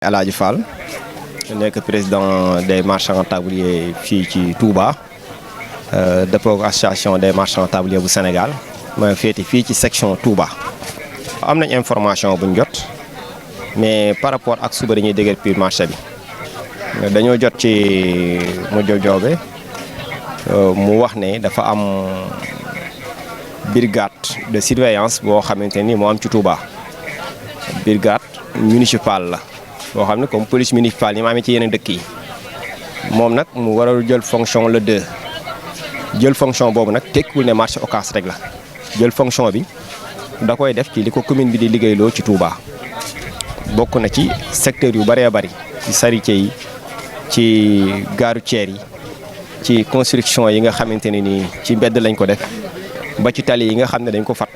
El Hadji Fall nekk président des marchands tabliers fii ci Touba dëppoo association des marchands tabliers bu Sénégal ma féete fii ci section Touba. am nañ information buñ jot mais par rapport ak suba dañuy déguerpir marché bi dañoo jot ci mu joobe mu wax ne dafa am brigade de surveillance boo xamante ni moo am ci Touba brigade municipale la. boo xam ne comme police municipale yi ma amee ci yeneen dëkk yi moom nag mu war a jël fonction le 2 jël fonction boobu nag tekkiwul ne marché Ocass rek la jël fonction bi da koy def ci li ko commune bi di liggéeyloo ci Touba. bokk na ci secteur yu bëree bëri ci charité yi ci gare routière yi ci construction yi nga xamante ne nii ci mbedd lañ ko def ba ci tali yi nga xam ne dañ ko fat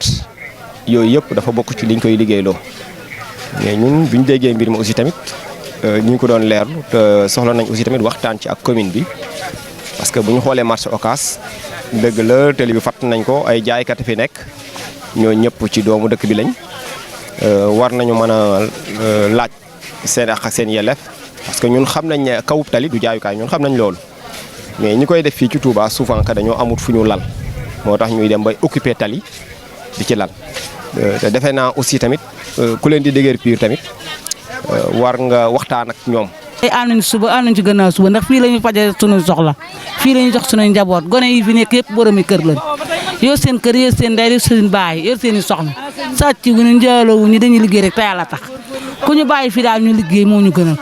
yooyu yëpp dafa bokk ci liñ koy liggéeyloo. mais ñun bu ñu déggee mbir mi aussi tamit ñu ngi ko doon leerlu te soxla nañ aussi tamit waxtaan ci ak commune bi parce que bu ñu xoolee marché Ocass dëgg la tali bi fatt nañ ko ay jaaykat fi nekk ñoo ñëpp ci doomu dëkk bi lañ war nañu mën a laaj seen ak seen yelleef parce que ñun xam nañ ne kawub tali du jaayukaay ñun xam nañ loolu mais ñi koy def fii ci Touba souvent que dañoo amut fu ñu lal moo tax ñuy dem bay occuper tali di ci lal te defe naa aussi tamit ku leen di déguerpir tamit war nga waxtaan ak ñoom. tey ànd nañu suba ànd nañu ci gannaaw suba ndax fii la ñuy fajee suñu soxla fii la ñuy jox suñu njaboot gone yi fi nekk yëpp boromi kër lañ yor seen kër yor seen ndey yor seen baay yor seen i soxna sàcc wu ñu njaaloo wu ñu dañuy liggéey rek te yàlla tax ku ñu bàyyi fii daal ñu liggéey moo ñu gënal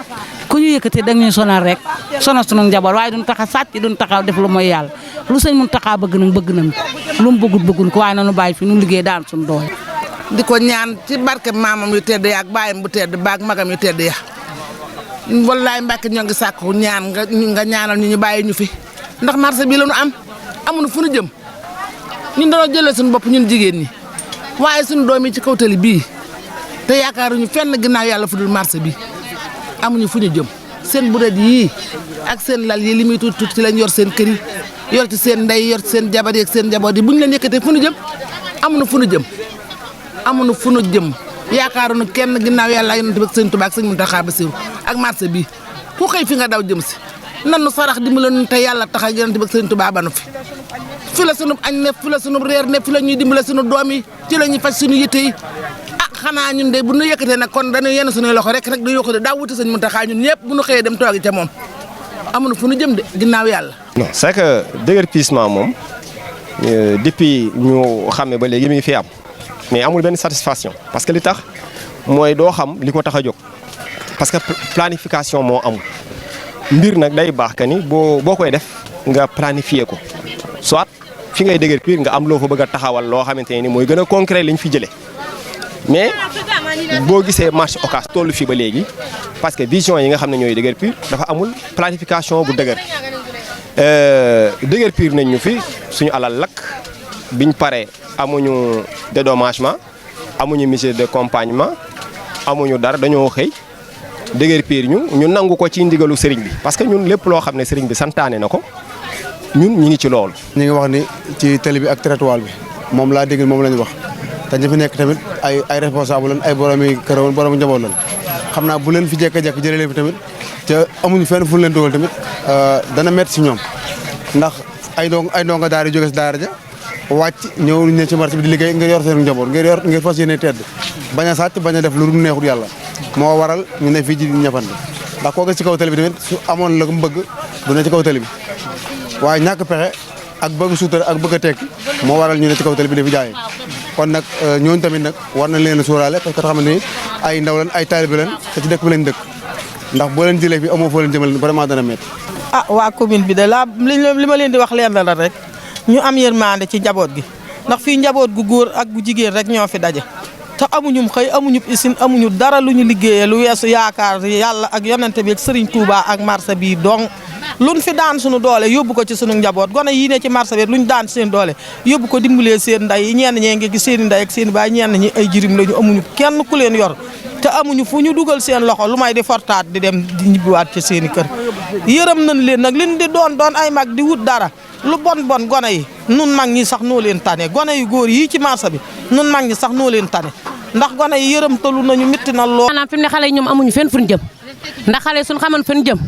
ku ñu yëkkatee da ñuy sonal rek sonal suñu njaboot waaye duñ tax a sàcc duñ tax a def lu mooy yàlla lu sëñ mun taxaa bëgg nañ ko lu mu bëgguñ ko waaye nañu bàyyi fi ñu liggéey daan suñu doole. di ko ñaan ci barke maamam yu tedd ya ak baayam bu tedd baag magam yu tedd ya wallaay Mbàkke ñoo ngi sàkku ñaan nga ñaanal ñu bàyyi ñu fi ndax marché bi la ñu am amuñu fu ñu jëm ñun dañoo jëlee suñu bopp ñun jigéen ñi waaye suñu doom yi ci kaw tali bii te yaakaaruñu fenn ginnaaw yàlla fu dul marché bi amuñu fu ñu jëm seen bureet yii ak seen lal yi li muy tuuti tuuti ci lañ yor seen kër yi yor ci seen ndey yor ci seen jabar yi ak seen njaboot yi bu ñu leen yëkkatee fu ñu jëm amuñu fu ñu jëm. amuñu fu nu jëm yaakaaruñu kenn ginnaaw yàlla yonent bi ak sëñ Tuubaa ak sëñ Muntaxaa Basiru ak marché bi ku xëy fi nga daw jëm si nanu sarax dimbale nu te yàlla tax ak yonent bi ak sëñ Tuubaa ba nu fi la sunu añ ne fi la sunu reer ne fi la ñuy dimbale sunu doom yi ci la ñuy faj suñu yitte yi xanaa ñun de bu nu yëkkatee nag kon dañuy yenn suñuy loxo rek du yokku de daa wuti sëñ Muntaxaa ñun ñëpp bu nu xëyee dem toogi ca moom amuñu fu nu jëm de ginnaaw yàlla. non c'est que déguerpissement moom depuis ñu xàmme ba léegi mi ngi fi am. mais amul benn satisfaction parce que li tax mooy doo xam li ko tax a jóg parce que planification moo amul mbir nag day baax que ni boo koy def nga planifier ko soit fi ngay déguerpir nga am loo fa bëgg a taxawal loo xamante ne ni mooy gën a concret liñ fi jëlee mais boo gisee marché Ocass tollu fii ba léegi parce que vision yi nga xam ne ñooy déguerpir dafa amul planification bu dëgër déguerpir nañ ñu fi suñu alal lakk biñ paree. amuñu dédommagement amuñu mesure d'accompagnement amuñu dara dañoo xëy déguerpir ñu nangu ko ci ndigalu sëriñ bi parce que ñun lépp loo xam ne sëriñ bi santaane na ko ñun ñu ngi ci loolu. ñu ngi wax ni ci télé bi ak trottoir bi moom laa dégg moom la ñu wax te ñu fi nekk tamit ay responsable lañ ay boromi kër woon boromi njaboot lañ xam naa bu leen fi jékki-jékki jëlee leen fi tamit te amuñu fenn fu leen dugal tamit dana métti si ñoom ndax ay ndongo daara jóge si daara ja wàcc ñëw ne ci marché bi di liggéey nga yor seen njaboot nga fas yéene tedd bañ a sàcc bañ a def lu neexul yàlla moo waral ñu ne fii ji ñafante ndax koo gis ci kaw tali bi tamit su amoon la mu bëgg du ne ci kaw tali bi waaye ñàkk pexe ak bëgg suutar ak bëgg a tekki moo waral ñu ne ci kaw tali bi dafi jaayee kon nag ñooñu tamit nag war nañ leen a sóoraale parce que xamante ni ay ndaw lañ ay taalibe lañ te ci dëkk bi lañ dëkk ndax boo leen jëlee fi amoo foo leen jëmal vraiment dana métti. waa commune bi de li ma leen di wax leen la rek ñu am yërmande ci njaboot gi ndax fii njaboot gu góor ak gu jigéen rek ñoo fi daje te amuñu xëy amuñu usine amuñu dara lu ñu liggéeyee lu weesu yaakaar yàlla ak yonente bi ak Serigne Touba ak marché bii donc luñ fi daan suñu doole yóbbu ko ci sunu njaboot gone yii ne ci marché bi luñ daan seen doole yóbbu ko dimbalee seen ndey yi ñenn ñee ngi gis seen i ndey ak seen i baay ñenn ñi ay jirim lañu amuñu kenn ku leen yor te amuñu fu ñu dugal seen loxo lu may di fortaat di dem di ñibbiwaat ci seen i kër yërëm nañ leen nag liñ di doon ay mag di wut dara lu bon gone yi nun mag ñi sax noo leen tane gone yu góor yii ci marché bi nun mag ñi sax noo leen tane ndax gone yi yërëmtalu nañu métti na lool. maanaam fi mu ne xale yi ñoom amuñu fenn fu ñu jëm ndax xale suñ xamoon fan jëm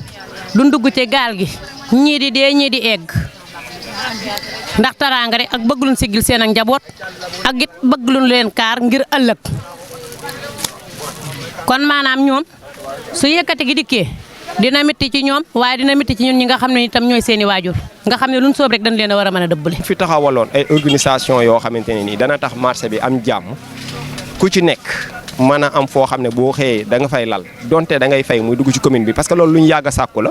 duñ dugg ci gaal gi ñii di dee ñii di egg ndax taraanga rek ak bëgg luñ siggil seen ak njaboot ak it bëgg luñ leen kaar ngir ëllëg kon maanaam ñoom su yëkkati gi dikkee dina métti ci ñoom waaye dina métti ci ñun ñi nga xam ne itam ñooy seeni waajur nga xam ne luñ soob rek dañ leen a war a mën a dëbbale. fi taxawaloon ay organisation yoo xamante ne nii dana tax marché bi am jàmm ku ci nekk mën a am foo xam ne boo xëyee da nga fay lal donte da ngay fay muy dugg ci commune bi parce que loolu lu ñu yàgg a sàkku la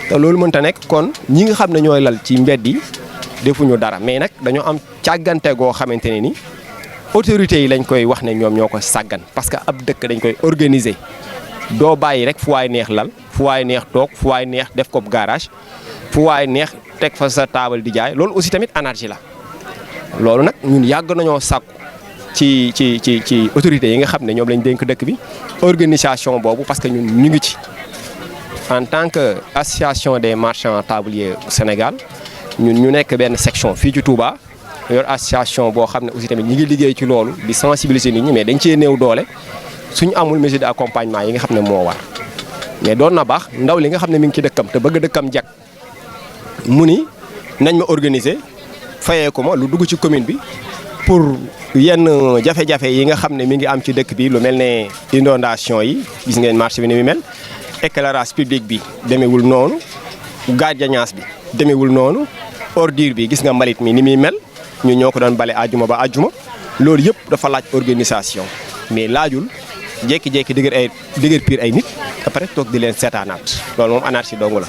te loolu mënta nekk kon ñi nga xam ne ñooy lal ci mbedd yi defuñu dara mais nag dañoo am càggante goo xamante ne ni autorités yi lañ koy wax ne ñoom ñoo ko sàggan parce que ab dëkk dañ koy organiser doo bàyyi rek fu waay neex lal fu waay neex toog fu waay neex def ko garage fu waay neex teg fa sa taabal di jaay loolu aussi tamit anarchie la loolu nag ñun yàgg nañoo sàkku ci autorités yi nga xam ne ñoom lañ dénk dëkk bi organisation boobu parce que ñun ñu ngi ci en tant que association des marchands tabliers au Sénégal ñun ñu nekk benn section fii ci Touba yor association boo xam ne aussi tamit ñi ngi liggéey ci loolu di sensibiliser nit ñi mais dañ cee néew doole suñu amul mesure d'accompagnement yi nga xam ne moo war mais doon na baax ndaw li nga xam ne mi ngi ci dëkkam te bëgg dëkkam jag mu ni nañ ma organiser fayee ko ma lu dugg ci commune bi pour yenn jafe-jafe yi nga xam ne mi ngi am ci dëkk bi lu mel ne inondation yi gis ngeen marché bi ni mu mel éclairage public bi demewul noonu gardiennage bi demewul noonu ordure bi gis nga mbalit mi ni muy mel ñu ñoo ko doon bale àjjuma ba àjjuma loolu yëpp dafa laaj organisation mais laajul jékki-jékki dëgër piir ay nit après toog di leen seetaanaat loolu moom anarchie dong la